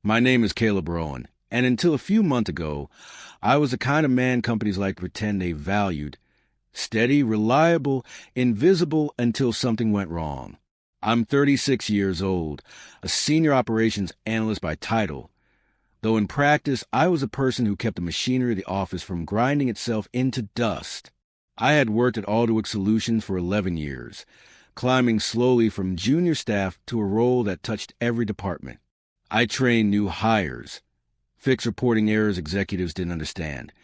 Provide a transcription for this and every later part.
My name is Caleb Rowan, and until a few months ago, I was the kind of man companies like to pretend they valued. Steady, reliable, invisible until something went wrong. I'm 36 years old, a senior operations analyst by title, though in practice I was a person who kept the machinery of the office from grinding itself into dust. I had worked at Alderwick Solutions for 11 years, climbing slowly from junior staff to a role that touched every department. I trained new hires, fixed reporting errors executives didn't understand,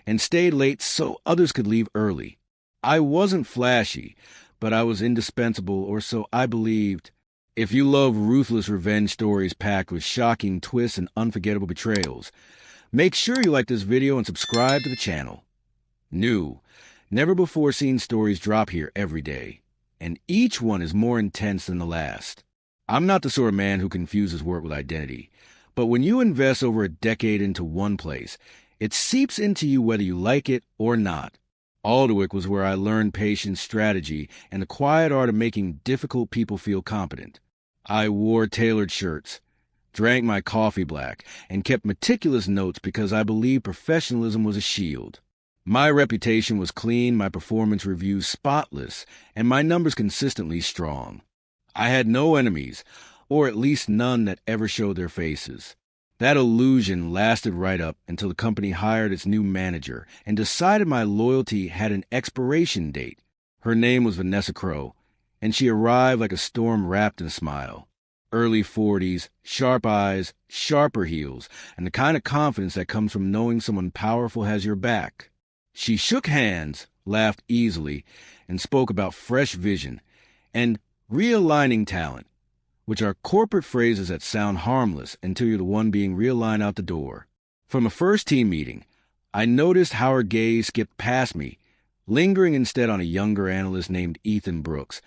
and stayed late so others could leave early. I wasn't flashy, but I was indispensable, or so I believed. If you love ruthless revenge stories packed with shocking twists and unforgettable betrayals, make sure you like this video and subscribe to the channel. New, never-before-seen stories drop here every day, and each one is more intense than the last. I'm not the sort of man who confuses work with identity, but when you invest over a decade into one place, it seeps into you whether you like it or not. Alderwick was where I learned patience, strategy, and the quiet art of making difficult people feel competent. I wore tailored shirts, drank my coffee black, and kept meticulous notes because I believed professionalism was a shield. My reputation was clean, my performance reviews spotless, and my numbers consistently strong. I had no enemies, or at least none that ever showed their faces. That illusion lasted right up until the company hired its new manager and decided my loyalty had an expiration date. Her name was Vanessa Crow, and she arrived like a storm wrapped in a smile. Early 40s, sharp eyes, sharper heels, and the kind of confidence that comes from knowing someone powerful has your back. She shook hands, laughed easily, and spoke about fresh vision and realigning talent, which are corporate phrases that sound harmless until you're the one being realigned out the door. From a first team meeting, I noticed how her gaze skipped past me, lingering instead on a younger analyst named Ethan Brooks,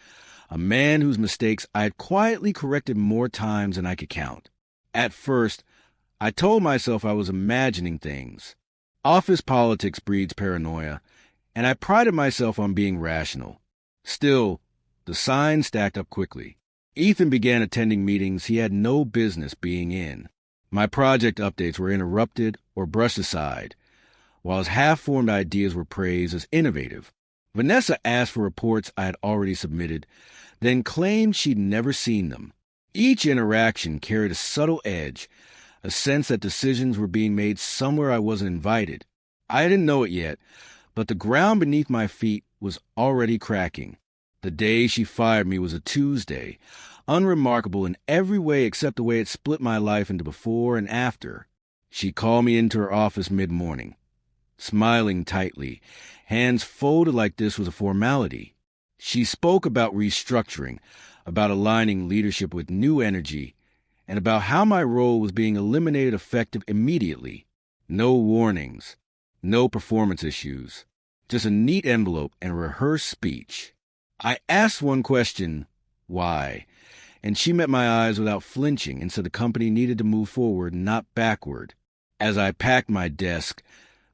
a man whose mistakes I had quietly corrected more times than I could count. At first, I told myself I was imagining things. Office politics breeds paranoia, and I prided myself on being rational. Still, the signs stacked up quickly. Ethan began attending meetings he had no business being in. My project updates were interrupted or brushed aside, while his half-formed ideas were praised as innovative. Vanessa asked for reports I had already submitted, then claimed she'd never seen them. Each interaction carried a subtle edge, a sense that decisions were being made somewhere I wasn't invited. I didn't know it yet, but the ground beneath my feet was already cracking. The day she fired me was a Tuesday, unremarkable in every way except the way it split my life into before and after. She called me into her office mid-morning, smiling tightly, hands folded like this was a formality. She spoke about restructuring, about aligning leadership with new energy, and about how my role was being eliminated effective immediately. No warnings, no performance issues, just a neat envelope and a rehearsed speech. I asked one question, why? And she met my eyes without flinching and said the company needed to move forward, not backward. As I packed my desk,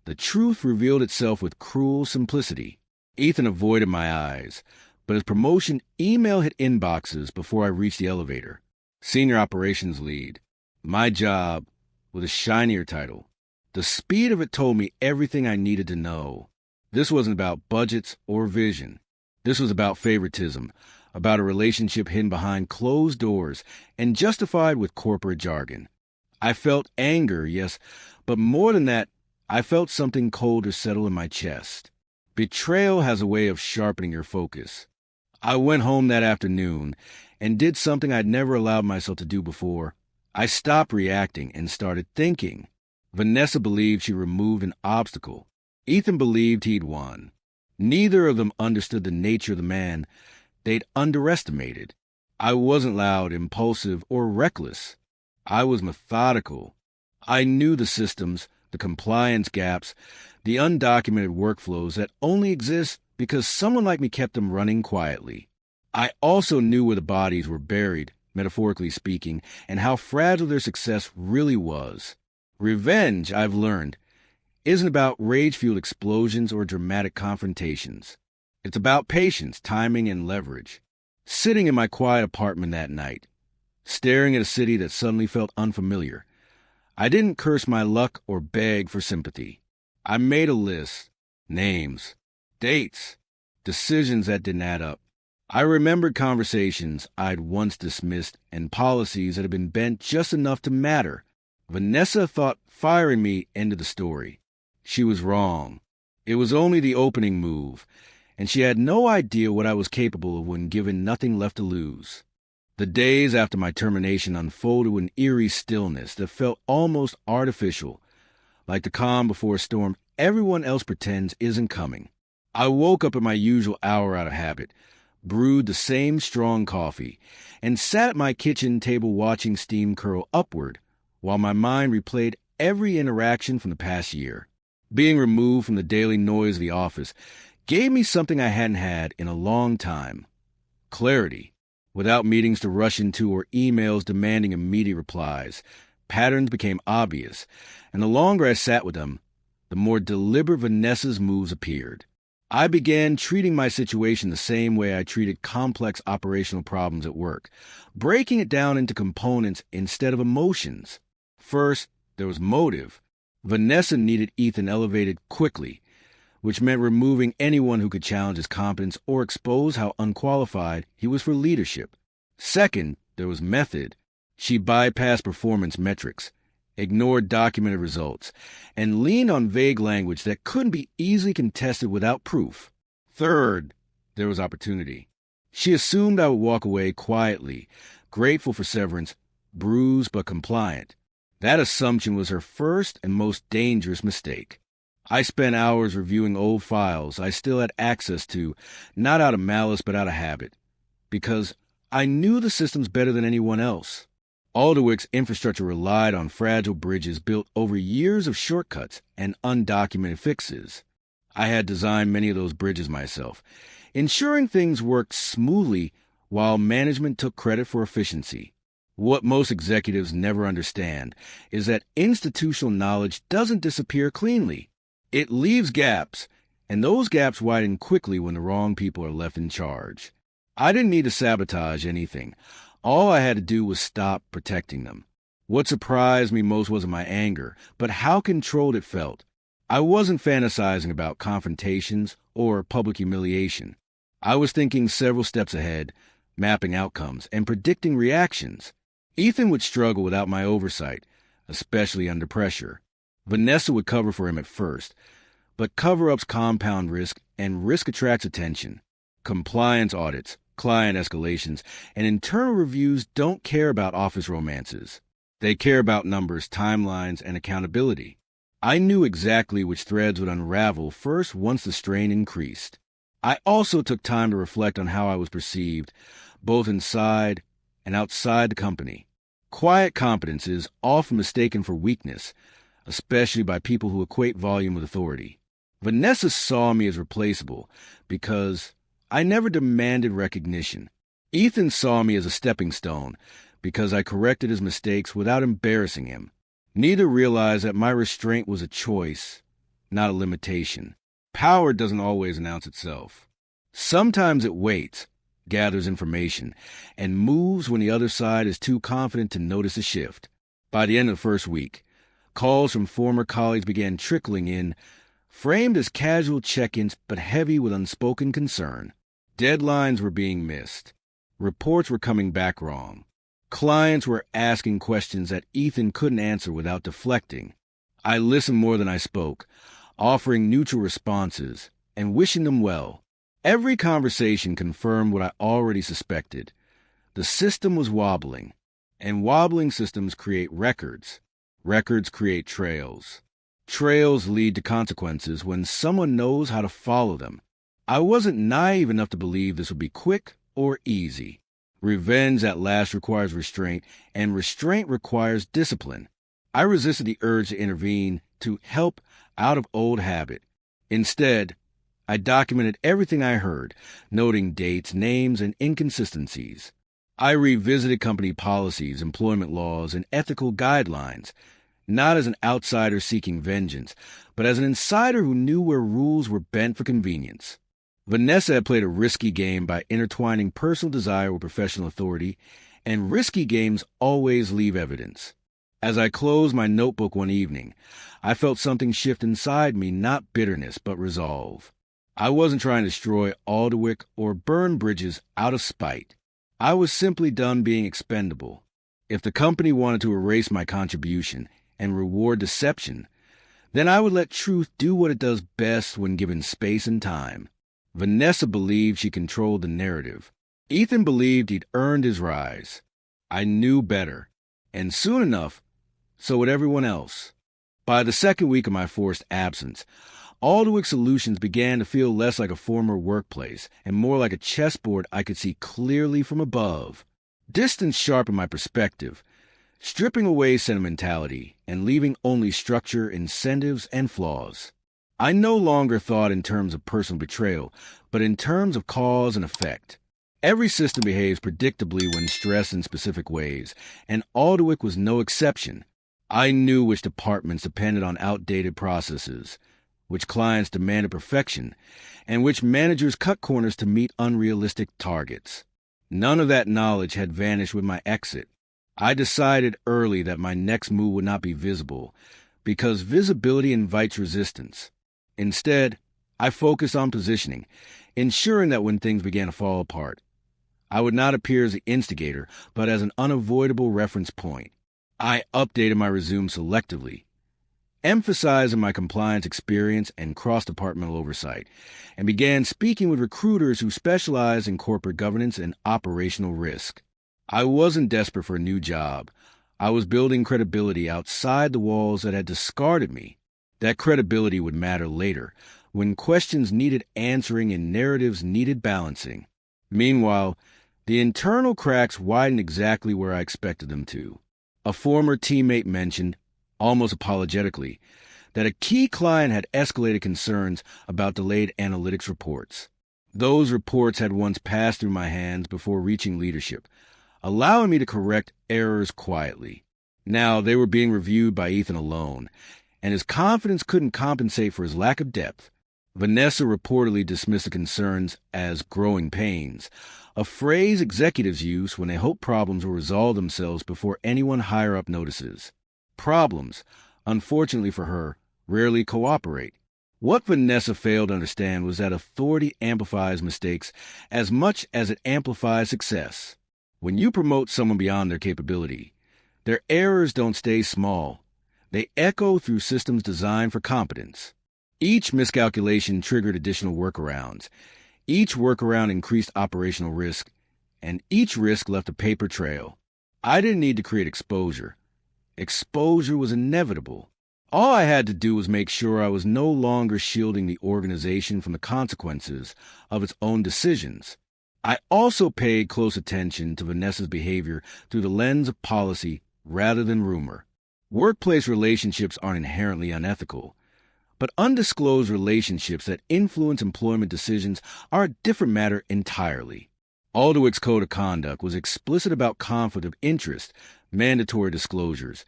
the truth revealed itself with cruel simplicity. Ethan avoided my eyes, but his promotion email hit inboxes before I reached the elevator. Senior operations lead. My job with a shinier title. The speed of it told me everything I needed to know. This wasn't about budgets or vision. This was about favoritism, about a relationship hidden behind closed doors and justified with corporate jargon. I felt anger, yes, but more than that, I felt something colder settle in my chest. Betrayal has a way of sharpening your focus. I went home that afternoon and did something I'd never allowed myself to do before. I stopped reacting and started thinking. Vanessa believed she removed an obstacle. Ethan believed he'd won. Neither of them understood the nature of the man they'd underestimated. I wasn't loud, impulsive, or reckless. I was methodical. I knew the systems, the compliance gaps, the undocumented workflows that only exist because someone like me kept them running quietly. I also knew where the bodies were buried, metaphorically speaking, and how fragile their success really was. Revenge, I've learned, isn't about rage-fueled explosions or dramatic confrontations. It's about patience, timing, and leverage. Sitting in my quiet apartment that night, staring at a city that suddenly felt unfamiliar, I didn't curse my luck or beg for sympathy. I made a list, names, dates, decisions that didn't add up. I remembered conversations I'd once dismissed and policies that had been bent just enough to matter. Vanessa thought firing me ended the story. She was wrong. It was only the opening move, and she had no idea what I was capable of when given nothing left to lose. The days after my termination unfolded with an eerie stillness that felt almost artificial, like the calm before a storm everyone else pretends isn't coming. I woke up at my usual hour out of habit, brewed the same strong coffee, and sat at my kitchen table watching steam curl upward while my mind replayed every interaction from the past year. Being removed from the daily noise of the office gave me something I hadn't had in a long time: clarity. Without meetings to rush into or emails demanding immediate replies, patterns became obvious, and the longer I sat with them, the more deliberate Vanessa's moves appeared. I began treating my situation the same way I treated complex operational problems at work, breaking it down into components instead of emotions. First, there was motive. Vanessa needed Ethan elevated quickly, which meant removing anyone who could challenge his competence or expose how unqualified he was for leadership. Second, there was method. She bypassed performance metrics, ignored documented results, and leaned on vague language that couldn't be easily contested without proof. Third, there was opportunity. She assumed I would walk away quietly, grateful for severance, bruised but compliant. That assumption was her first and most dangerous mistake. I spent hours reviewing old files I still had access to, not out of malice but out of habit, because I knew the systems better than anyone else. Alderwick's infrastructure relied on fragile bridges built over years of shortcuts and undocumented fixes. I had designed many of those bridges myself, ensuring things worked smoothly while management took credit for efficiency. What most executives never understand is that institutional knowledge doesn't disappear cleanly. It leaves gaps, and those gaps widen quickly when the wrong people are left in charge. I didn't need to sabotage anything. All I had to do was stop protecting them. What surprised me most wasn't my anger, but how controlled it felt. I wasn't fantasizing about confrontations or public humiliation. I was thinking several steps ahead, mapping outcomes, and predicting reactions. Ethan would struggle without my oversight, especially under pressure. Vanessa would cover for him at first, but cover-ups compound risk, and risk attracts attention. Compliance audits, client escalations, and internal reviews don't care about office romances. They care about numbers, timelines, and accountability. I knew exactly which threads would unravel first once the strain increased. I also took time to reflect on how I was perceived, both inside and outside the company. Quiet competence is often mistaken for weakness, especially by people who equate volume with authority. Vanessa saw me as replaceable because I never demanded recognition. Ethan saw me as a stepping stone because I corrected his mistakes without embarrassing him. Neither realized that my restraint was a choice, not a limitation. Power doesn't always announce itself. Sometimes it waits, gathers information, and moves when the other side is too confident to notice a shift. By the end of the first week, calls from former colleagues began trickling in, framed as casual check-ins but heavy with unspoken concern. Deadlines were being missed. Reports were coming back wrong. Clients were asking questions that Ethan couldn't answer without deflecting. I listened more than I spoke, offering neutral responses and wishing them well. Every conversation confirmed what I already suspected. The system was wobbling, and wobbling systems create records. Records create trails. Trails lead to consequences when someone knows how to follow them. I wasn't naive enough to believe this would be quick or easy. Revenge at last requires restraint, and restraint requires discipline. I resisted the urge to intervene, to help out of old habit. Instead, I documented everything I heard, noting dates, names, and inconsistencies. I revisited company policies, employment laws, and ethical guidelines, not as an outsider seeking vengeance, but as an insider who knew where rules were bent for convenience. Vanessa had played a risky game by intertwining personal desire with professional authority, and risky games always leave evidence. As I closed my notebook one evening, I felt something shift inside me, not bitterness, but resolve. I wasn't trying to destroy Alderwick or burn bridges out of spite. I was simply done being expendable. If the company wanted to erase my contribution and reward deception, then I would let truth do what it does best when given space and time. Vanessa believed she controlled the narrative. Ethan believed he'd earned his rise. I knew better. And soon enough, so would everyone else. By the second week of my forced absence, Alderwick Solutions began to feel less like a former workplace and more like a chessboard I could see clearly from above. Distance sharpened my perspective, stripping away sentimentality and leaving only structure, incentives, and flaws. I no longer thought in terms of personal betrayal, but in terms of cause and effect. Every system behaves predictably when stressed in specific ways, and Alderwick was no exception. I knew which departments depended on outdated processes, which clients demanded perfection, and which managers cut corners to meet unrealistic targets. None of that knowledge had vanished with my exit. I decided early that my next move would not be visible, because visibility invites resistance. Instead, I focused on positioning, ensuring that when things began to fall apart, I would not appear as the instigator, but as an unavoidable reference point. I updated my resume selectively, emphasizing my compliance experience and cross-departmental oversight, and began speaking with recruiters who specialize in corporate governance and operational risk. I wasn't desperate for a new job. I was building credibility outside the walls that had discarded me. That credibility would matter later, when questions needed answering and narratives needed balancing. Meanwhile, the internal cracks widened exactly where I expected them to. A former teammate mentioned, almost apologetically, that a key client had escalated concerns about delayed analytics reports. Those reports had once passed through my hands before reaching leadership, allowing me to correct errors quietly. Now they were being reviewed by Ethan alone, and his confidence couldn't compensate for his lack of depth. Vanessa reportedly dismissed the concerns as growing pains, a phrase executives use when they hope problems will resolve themselves before anyone higher up notices. Problems, unfortunately for her, rarely cooperate. What Vanessa failed to understand was that authority amplifies mistakes as much as it amplifies success. When you promote someone beyond their capability, their errors don't stay small. They echo through systems designed for competence. Each miscalculation triggered additional workarounds. Each workaround increased operational risk, and each risk left a paper trail. I didn't need to create exposure. Exposure was inevitable. All I had to do was make sure I was no longer shielding the organization from the consequences of its own decisions. I also paid close attention to Vanessa's behavior through the lens of policy rather than rumor. Workplace relationships aren't inherently unethical, but undisclosed relationships that influence employment decisions are a different matter entirely. Alderwick's Code of Conduct was explicit about conflict of interest, mandatory disclosures,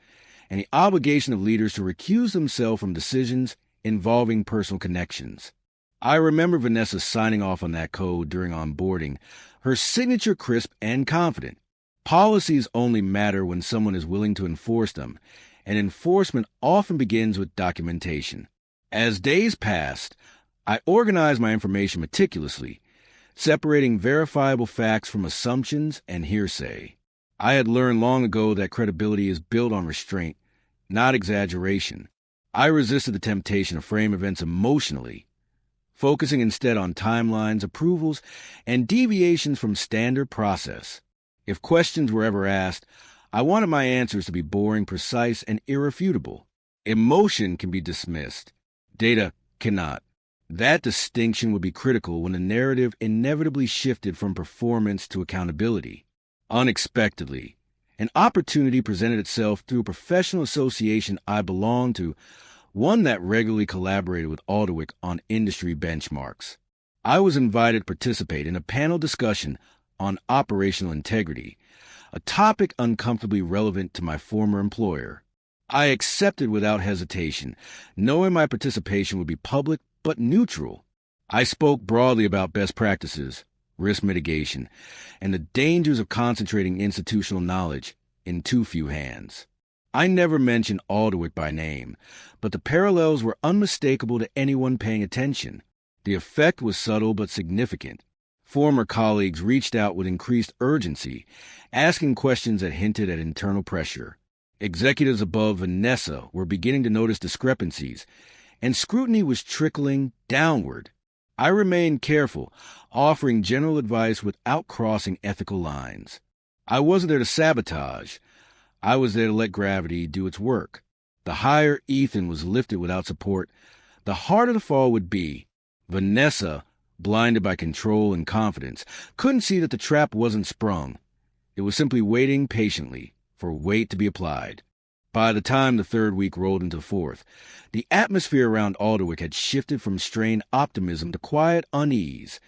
and the obligation of leaders to recuse themselves from decisions involving personal connections. I remember Vanessa signing off on that code during onboarding, her signature crisp and confident. Policies only matter when someone is willing to enforce them, and enforcement often begins with documentation. As days passed, I organized my information meticulously, separating verifiable facts from assumptions and hearsay. I had learned long ago that credibility is built on restraint, not exaggeration. I resisted the temptation to frame events emotionally, focusing instead on timelines, approvals, and deviations from standard process. If questions were ever asked, I wanted my answers to be boring, precise, and irrefutable. Emotion can be dismissed. Data cannot. That distinction would be critical when the narrative inevitably shifted from performance to accountability. Unexpectedly, an opportunity presented itself through a professional association I belonged to, one that regularly collaborated with Alderwick on industry benchmarks. I was invited to participate in a panel discussion on operational integrity, a topic uncomfortably relevant to my former employer. I accepted without hesitation, knowing my participation would be public but neutral. I spoke broadly about best practices, risk mitigation, and the dangers of concentrating institutional knowledge in too few hands. I never mentioned Alderwick by name, but the parallels were unmistakable to anyone paying attention. The effect was subtle but significant. Former colleagues reached out with increased urgency, asking questions that hinted at internal pressure. Executives above Vanessa were beginning to notice discrepancies, and scrutiny was trickling downward. I remained careful, offering general advice without crossing ethical lines. I wasn't there to sabotage. I was there to let gravity do its work. The higher Ethan was lifted without support, the harder the fall would be. Vanessa, blinded by control and confidence, couldn't see that the trap wasn't sprung. It was simply waiting patiently for weight to be applied. By the time the third week rolled into the fourth, the atmosphere around Alderwick had shifted from strained optimism to quiet unease,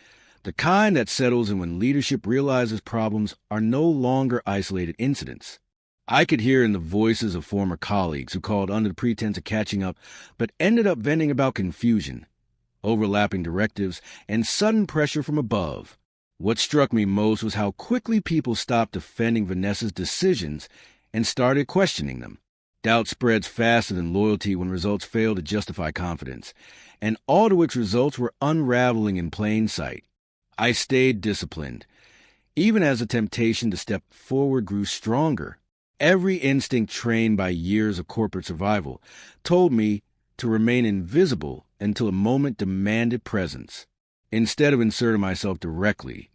the kind that settles in when leadership realizes problems are no longer isolated incidents. I could hear in the voices of former colleagues who called under the pretense of catching up, but ended up venting about confusion, overlapping directives, and sudden pressure from above. What struck me most was how quickly people stopped defending Vanessa's decisions and started questioning them. Doubt spreads faster than loyalty when results fail to justify confidence, and Alderwick's results were unraveling in plain sight. I stayed disciplined, even as the temptation to step forward grew stronger. Every instinct trained by years of corporate survival told me to remain invisible until a moment demanded presence. Instead of inserting myself directly,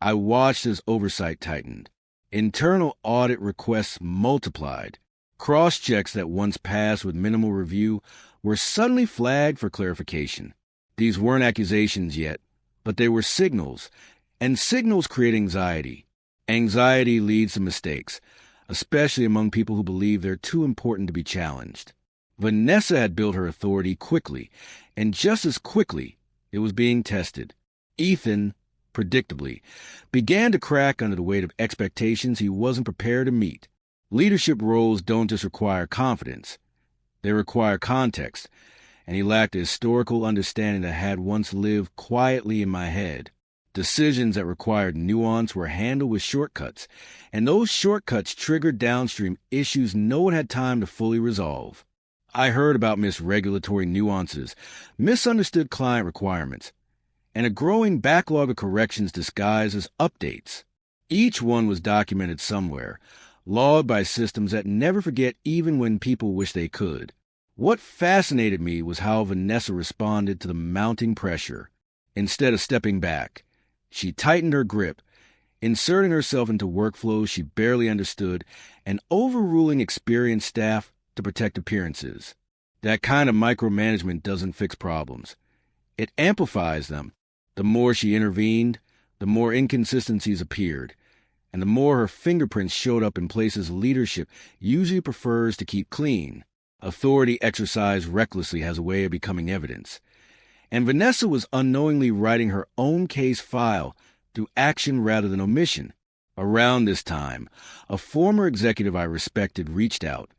I watched as oversight tightened. Internal audit requests multiplied. Cross-checks that once passed with minimal review were suddenly flagged for clarification. These weren't accusations yet, but they were signals, and signals create anxiety. Anxiety leads to mistakes, especially among people who believe they're too important to be challenged. Vanessa had built her authority quickly, and just as quickly, it was being tested. Ethan, predictably, began to crack under the weight of expectations he wasn't prepared to meet. Leadership roles don't just require confidence. They require context, and he lacked the historical understanding that had once lived quietly in my head. Decisions that required nuance were handled with shortcuts, and those shortcuts triggered downstream issues no one had time to fully resolve. I heard about missed regulatory nuances, misunderstood client requirements, and a growing backlog of corrections disguised as updates. Each one was documented somewhere, logged by systems that never forget even when people wish they could. What fascinated me was how Vanessa responded to the mounting pressure. Instead of stepping back, she tightened her grip, inserting herself into workflows she barely understood and overruling experienced staff to protect appearances. That kind of micromanagement doesn't fix problems. It amplifies them. The more she intervened, the more inconsistencies appeared, and the more her fingerprints showed up in places leadership usually prefers to keep clean. Authority exercised recklessly has a way of becoming evidence. And Vanessa was unknowingly writing her own case file through action rather than omission. Around this time, a former executive I respected reached out,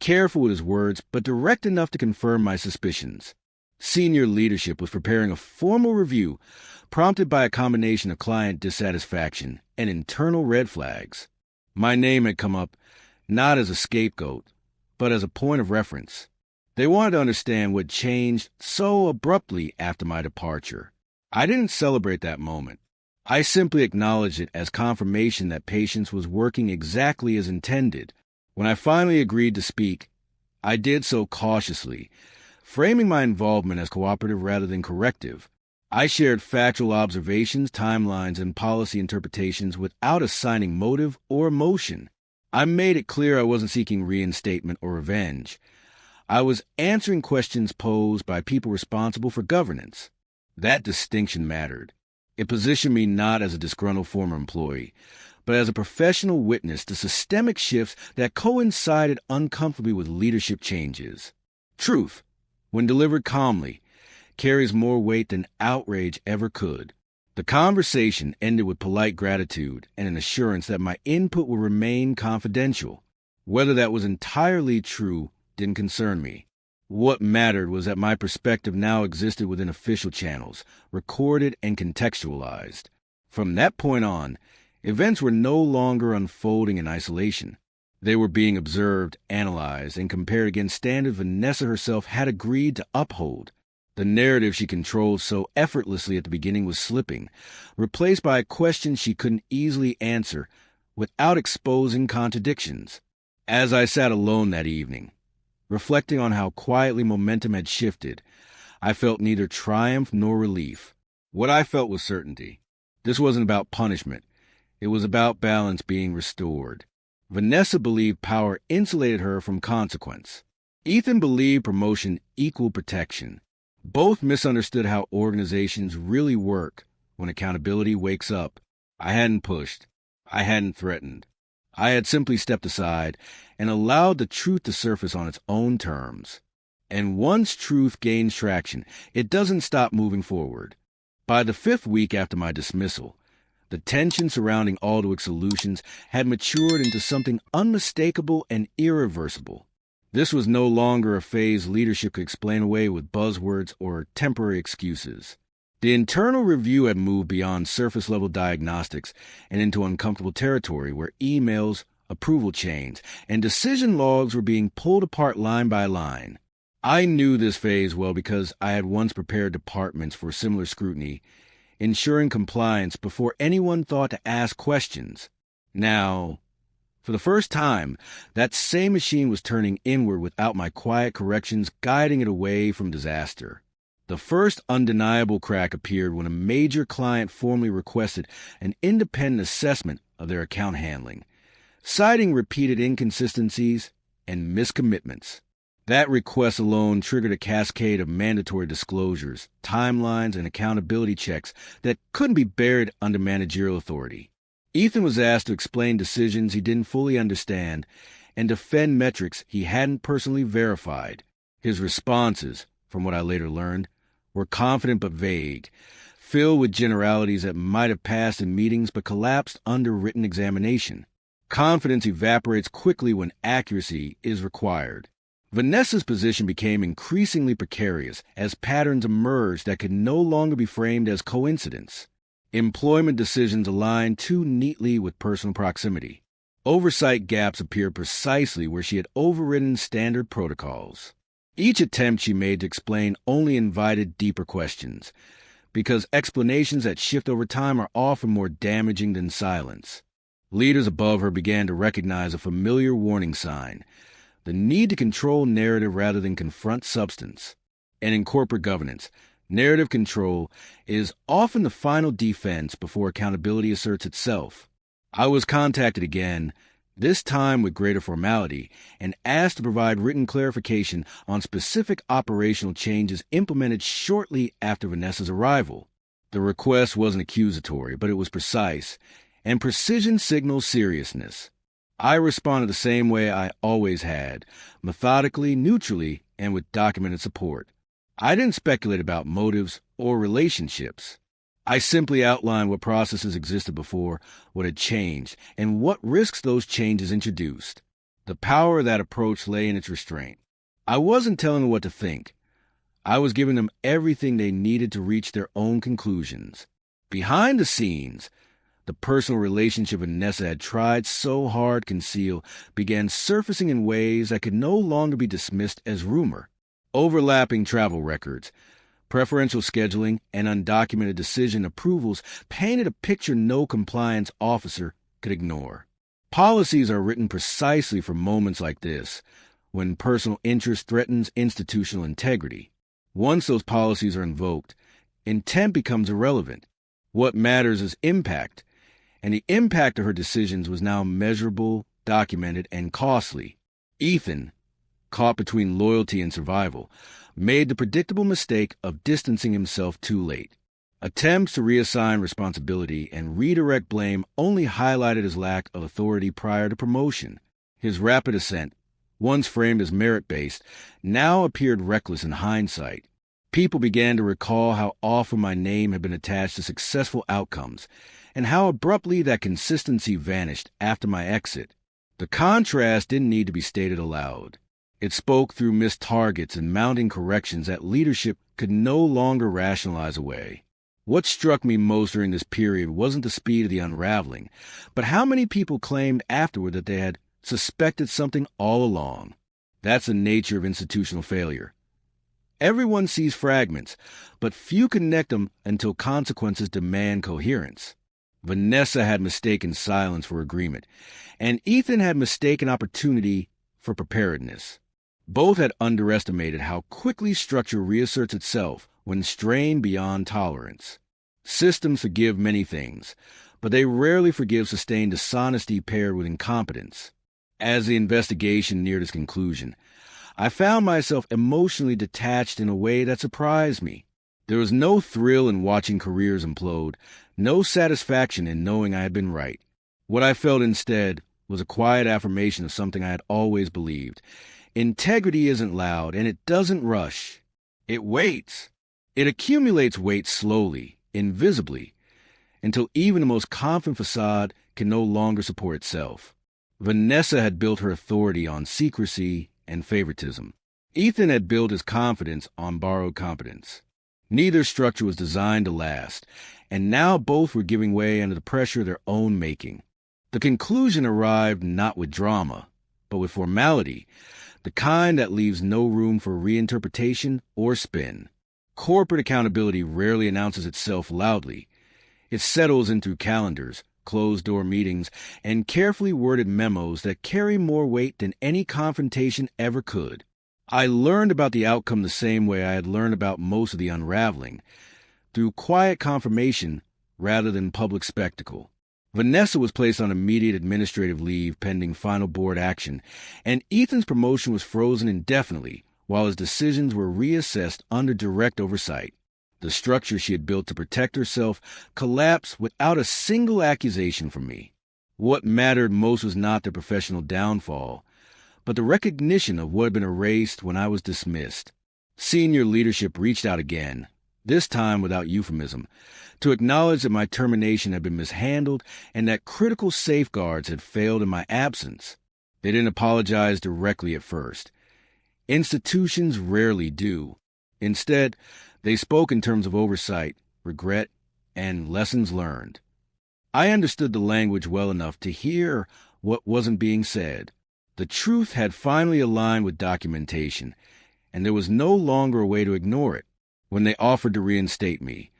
careful with his words, but direct enough to confirm my suspicions. Senior leadership was preparing a formal review prompted by a combination of client dissatisfaction and internal red flags. My name had come up not as a scapegoat, but as a point of reference. They wanted to understand what changed so abruptly after my departure. I didn't celebrate that moment. I simply acknowledged it as confirmation that patience was working exactly as intended. When I finally agreed to speak, I did so cautiously, framing my involvement as cooperative rather than corrective. I shared factual observations, timelines, and policy interpretations without assigning motive or emotion. I made it clear I wasn't seeking reinstatement or revenge. I was answering questions posed by people responsible for governance. That distinction mattered. It positioned me not as a disgruntled former employee, but as a professional witness to systemic shifts that coincided uncomfortably with leadership changes. Truth, when delivered calmly, carries more weight than outrage ever could. The conversation ended with polite gratitude and an assurance that my input would remain confidential. Whether that was entirely true didn't concern me. What mattered was that my perspective now existed within official channels, recorded and contextualized. From that point on, events were no longer unfolding in isolation. They were being observed, analyzed, and compared against standards Vanessa herself had agreed to uphold. The narrative she controlled so effortlessly at the beginning was slipping, replaced by a question she couldn't easily answer without exposing contradictions. As I sat alone that evening, reflecting on how quietly momentum had shifted, I felt neither triumph nor relief. What I felt was certainty. This wasn't about punishment. It was about balance being restored. Vanessa believed power insulated her from consequence. Ethan believed promotion equaled protection. Both misunderstood how organizations really work when accountability wakes up. I hadn't pushed. I hadn't threatened. I had simply stepped aside and allowed the truth to surface on its own terms. And once truth gains traction, it doesn't stop moving forward. By the 5th week after my dismissal, the tension surrounding Alderwick Solutions had matured into something unmistakable and irreversible. This was no longer a phase leadership could explain away with buzzwords or temporary excuses. The internal review had moved beyond surface-level diagnostics and into uncomfortable territory where emails, approval chains, and decision logs were being pulled apart line by line. I knew this phase well because I had once prepared departments for similar scrutiny, ensuring compliance before anyone thought to ask questions. Now, for the first time, that same machine was turning inward without my quiet corrections guiding it away from disaster. The first undeniable crack appeared when a major client formally requested an independent assessment of their account handling, citing repeated inconsistencies and miscommitments. That request alone triggered a cascade of mandatory disclosures, timelines, and accountability checks that couldn't be buried under managerial authority. Ethan was asked to explain decisions he didn't fully understand and defend metrics he hadn't personally verified. His responses, from what I later learned, were confident but vague, filled with generalities that might have passed in meetings but collapsed under written examination. Confidence evaporates quickly when accuracy is required. Vanessa's position became increasingly precarious as patterns emerged that could no longer be framed as coincidence. Employment decisions aligned too neatly with personal proximity. Oversight gaps appeared precisely where she had overridden standard protocols. Each attempt she made to explain only invited deeper questions, because explanations that shift over time are often more damaging than silence. Leaders above her began to recognize a familiar warning sign: the need to control narrative rather than confront substance. And in corporate governance, narrative control is often the final defense before accountability asserts itself. I was contacted again, this time with greater formality, and asked to provide written clarification on specific operational changes implemented shortly after Vanessa's arrival. The request wasn't accusatory, but it was precise, and precision signals seriousness. I responded the same way I always had, methodically, neutrally, and with documented support. I didn't speculate about motives or relationships. I simply outlined what processes existed before, what had changed, and what risks those changes introduced. The power of that approach lay in its restraint. I wasn't telling them what to think. I was giving them everything they needed to reach their own conclusions. Behind the scenes, the personal relationship Vanessa had tried so hard to conceal began surfacing in ways that could no longer be dismissed as rumor. Overlapping travel records, preferential scheduling, and undocumented decision approvals painted a picture no compliance officer could ignore. Policies are written precisely for moments like this, when personal interest threatens institutional integrity. Once those policies are invoked, intent becomes irrelevant. What matters is impact, and the impact of her decisions was now measurable, documented, and costly. Ethan, caught between loyalty and survival, made the predictable mistake of distancing himself too late. Attempts to reassign responsibility and redirect blame only highlighted his lack of authority prior to promotion. His rapid ascent, once framed as merit-based, now appeared reckless in hindsight. People began to recall how often my name had been attached to successful outcomes, and how abruptly that consistency vanished after my exit. The contrast didn't need to be stated aloud. It spoke through missed targets and mounting corrections that leadership could no longer rationalize away. What struck me most during this period wasn't the speed of the unraveling, but how many people claimed afterward that they had suspected something all along. That's the nature of institutional failure. Everyone sees fragments, but few connect them until consequences demand coherence. Vanessa had mistaken silence for agreement, and Ethan had mistaken opportunity for preparedness. Both had underestimated how quickly structure reasserts itself when strained beyond tolerance. Systems forgive many things, but they rarely forgive sustained dishonesty paired with incompetence. As the investigation neared its conclusion, I found myself emotionally detached in a way that surprised me. There was no thrill in watching careers implode, no satisfaction in knowing I had been right. What I felt instead was a quiet affirmation of something I had always believed. Integrity isn't loud, and it doesn't rush. It waits. It accumulates weight slowly, invisibly, until even the most confident facade can no longer support itself. Vanessa had built her authority on secrecy and favoritism. Ethan had built his confidence on borrowed competence. Neither structure was designed to last, and now both were giving way under the pressure of their own making. The conclusion arrived not with drama, but with formality, the kind that leaves no room for reinterpretation or spin. Corporate accountability rarely announces itself loudly. It settles in through calendars, closed-door meetings, and carefully worded memos that carry more weight than any confrontation ever could. I learned about the outcome the same way I had learned about most of the unraveling, through quiet confirmation rather than public spectacle. Vanessa was placed on immediate administrative leave pending final board action, and Ethan's promotion was frozen indefinitely while his decisions were reassessed under direct oversight. The structure she had built to protect herself collapsed without a single accusation from me. What mattered most was not the professional downfall, but the recognition of what had been erased when I was dismissed. Senior leadership reached out again, this time without euphemism, to acknowledge that my termination had been mishandled and that critical safeguards had failed in my absence. They didn't apologize directly at first. Institutions rarely do. Instead, they spoke in terms of oversight, regret, and lessons learned. I understood the language well enough to hear what wasn't being said. The truth had finally aligned with documentation, and there was no longer a way to ignore it. When they offered to reinstate me,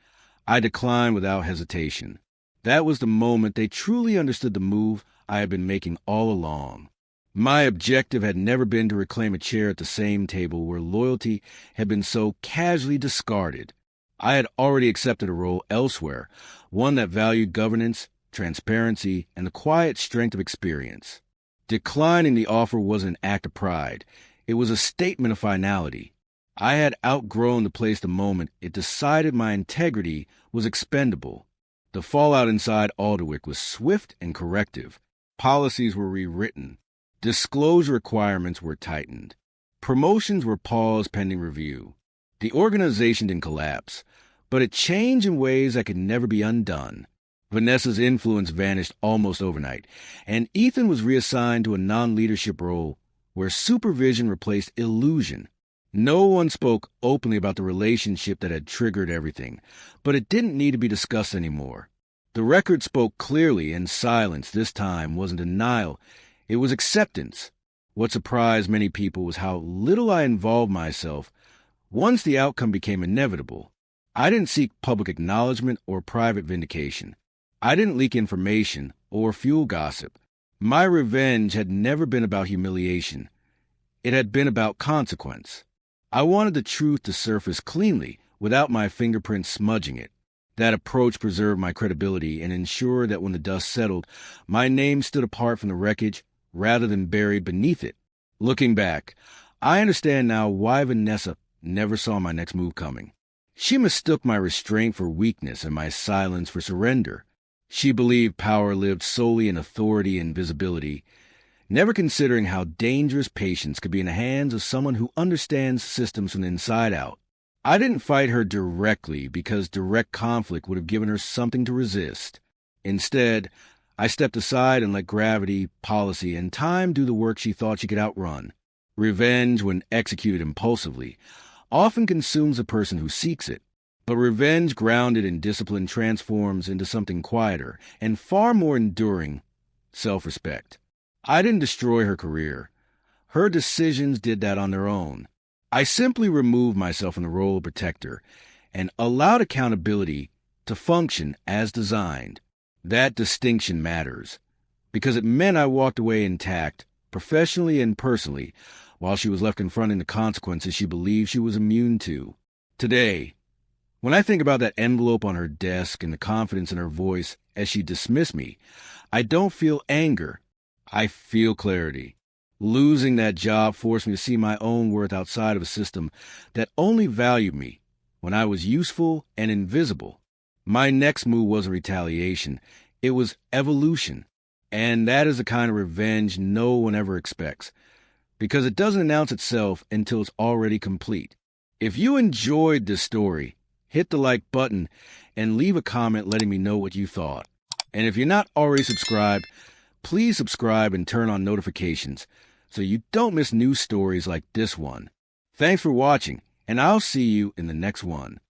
I declined without hesitation. That was the moment they truly understood the move I had been making all along. My objective had never been to reclaim a chair at the same table where loyalty had been so casually discarded. I had already accepted a role elsewhere, one that valued governance, transparency, and the quiet strength of experience. Declining the offer wasn't an act of pride. It was a statement of finality. I had outgrown the place the moment it decided my integrity was expendable. The fallout inside Alderwick was swift and corrective. Policies were rewritten. Disclosure requirements were tightened. Promotions were paused pending review. The organization didn't collapse, but it changed in ways that could never be undone. Vanessa's influence vanished almost overnight, and Ethan was reassigned to a non-leadership role where supervision replaced illusion. No one spoke openly about the relationship that had triggered everything, but it didn't need to be discussed anymore. The record spoke clearly, and silence this time wasn't denial. It was acceptance. What surprised many people was how little I involved myself once the outcome became inevitable. I didn't seek public acknowledgement or private vindication. I didn't leak information or fuel gossip. My revenge had never been about humiliation. It had been about consequence. I wanted the truth to surface cleanly without my fingerprints smudging it. That approach preserved my credibility and ensured that when the dust settled, my name stood apart from the wreckage rather than buried beneath it. Looking back, I understand now why Vanessa never saw my next move coming. She mistook my restraint for weakness and my silence for surrender. She believed power lived solely in authority and visibility, never considering how dangerous patience could be in the hands of someone who understands systems from the inside out. I didn't fight her directly because direct conflict would have given her something to resist. Instead, I stepped aside and let gravity, policy, and time do the work she thought she could outrun. Revenge, when executed impulsively, often consumes the person who seeks it. But revenge grounded in discipline transforms into something quieter and far more enduring: self-respect. I didn't destroy her career. Her decisions did that on their own. I simply removed myself from the role of protector and allowed accountability to function as designed. That distinction matters because it meant I walked away intact, professionally and personally, while she was left confronting the consequences she believed she was immune to. Today, when I think about that envelope on her desk and the confidence in her voice as she dismissed me, I don't feel anger. I feel clarity. Losing that job forced me to see my own worth outside of a system that only valued me when I was useful and invisible. My next move wasn't retaliation. It was evolution. And that is the kind of revenge no one ever expects, because it doesn't announce itself until it's already complete. If you enjoyed this story, hit the like button and leave a comment letting me know what you thought. And if you're not already subscribed, please subscribe and turn on notifications so you don't miss new stories like this one. Thanks for watching, and I'll see you in the next one.